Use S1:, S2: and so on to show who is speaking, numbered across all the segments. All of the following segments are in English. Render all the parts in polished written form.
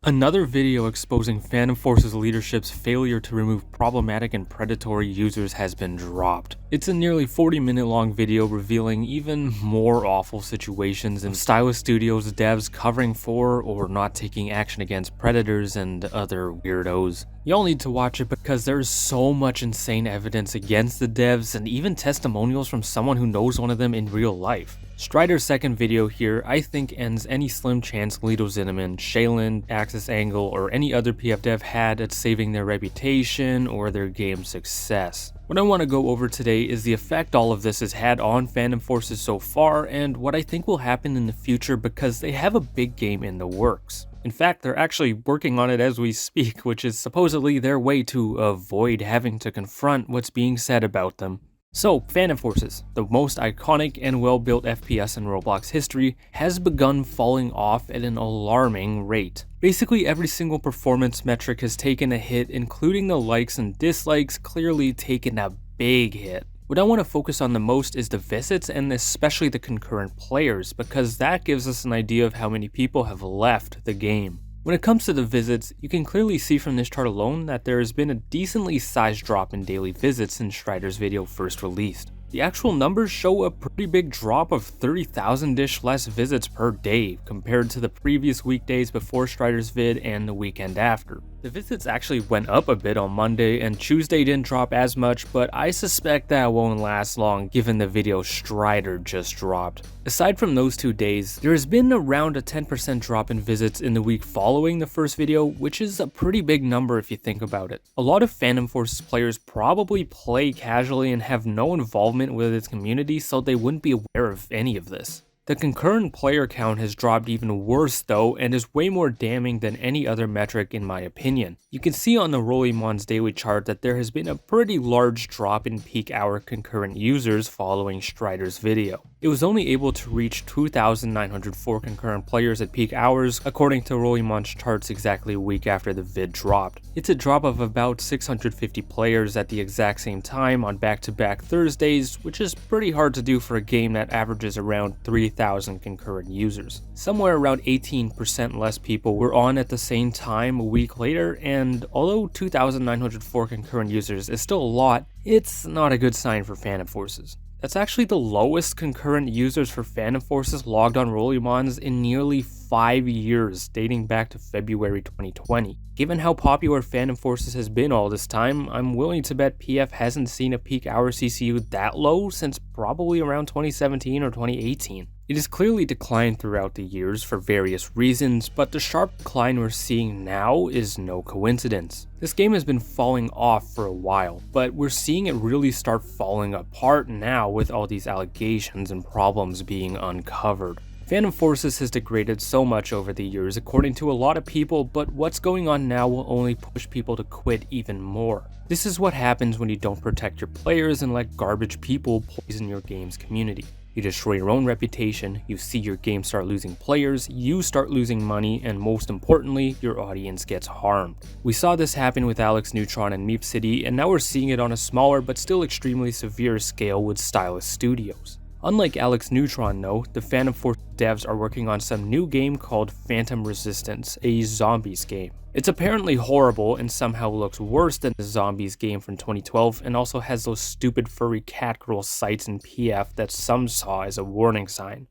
S1: Another video exposing Phantom Force's leadership's failure to remove problematic and predatory users has been dropped. It's a nearly 40-minute long video revealing even more awful situations in Stylis Studios devs covering for or not taking action against predators and other weirdos. Y'all need to watch it because there's so much insane evidence against the devs and even testimonials from someone who knows one of them in real life. Strider's second video here, I think, ends any slim chance Lito Zinnemann, Shaylin, Axis Angle, or any other PF dev had at saving their reputation or their game's success. What I want to go over today is the effect all of this has had on Phantom Forces so far and what I think will happen in the future because they have a big game in the works. In fact, they're actually working on it as we speak, which is supposedly their way to avoid having to confront what's being said about them. So, Phantom Forces, the most iconic and well-built FPS in Roblox history, has begun falling off at an alarming rate. Basically every single performance metric has taken a hit, including the likes and dislikes clearly taken a big hit. What I want to focus on the most is the visits and especially the concurrent players, because that gives us an idea of how many people have left the game. When it comes to the visits, you can clearly see from this chart alone that there has been a decently sized drop in daily visits since Strider's video first released. The actual numbers show a pretty big drop of 30,000-ish less visits per day compared to the previous weekdays before Strider's vid and the weekend after. The visits actually went up a bit on Monday and Tuesday didn't drop as much, but I suspect that won't last long given the video Strider just dropped. Aside from those 2 days, there has been around a 10% drop in visits in the week following the first video, which is a pretty big number if you think about it. A lot of Phantom Forces players probably play casually and have no involvement with its community, so they wouldn't be aware of any of this. The concurrent player count has dropped even worse though and is way more damning than any other metric in my opinion. You can see on the Rollymon's daily chart that there has been a pretty large drop in peak hour concurrent users following Strider's video. It was only able to reach 2,904 concurrent players at peak hours according to Rollymon's charts exactly a week after the vid dropped. It's a drop of about 650 players at the exact same time on back-to-back Thursdays, which is pretty hard to do for a game that averages around 3,000 concurrent users. Somewhere around 18% less people were on at the same time a week later, and although 2,904 concurrent users is still a lot, it's not a good sign for Phantom Forces. That's actually the lowest concurrent users for Phantom Forces logged on Rollymon's in nearly 5 years, dating back to February 2020. Given how popular Phantom Forces has been all this time, I'm willing to bet PF hasn't seen a peak hour CCU that low since probably around 2017 or 2018. It has clearly declined throughout the years for various reasons, but the sharp decline we're seeing now is no coincidence. This game has been falling off for a while, but we're seeing it really start falling apart now with all these allegations and problems being uncovered. Phantom Forces has degraded so much over the years according to a lot of people, but what's going on now will only push people to quit even more. This is what happens when you don't protect your players and let garbage people poison your game's community. You destroy your own reputation, you see your game start losing players, you start losing money, and most importantly, your audience gets harmed. We saw this happen with Alex Neutron and Meep City, and now we're seeing it on a smaller but still extremely severe scale with Stylis Studios. Unlike Alex Neutron though, the Phantom Force devs are working on some new game called Phantom Resistance, a zombies game. It's apparently horrible and somehow looks worse than the zombies game from 2012 and also has those stupid furry catgirl sites in PF that some saw as a warning sign.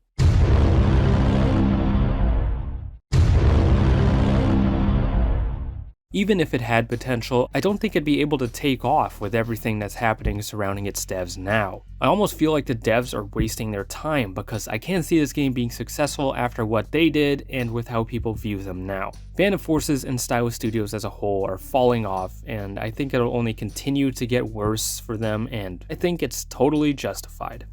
S1: Even if it had potential, I don't think it'd be able to take off with everything that's happening surrounding its devs now. I almost feel like the devs are wasting their time because I can't see this game being successful after what they did and with how people view them now. Phantom Forces and Stylis Studios as a whole are falling off, and I think it'll only continue to get worse for them, and I think it's totally justified.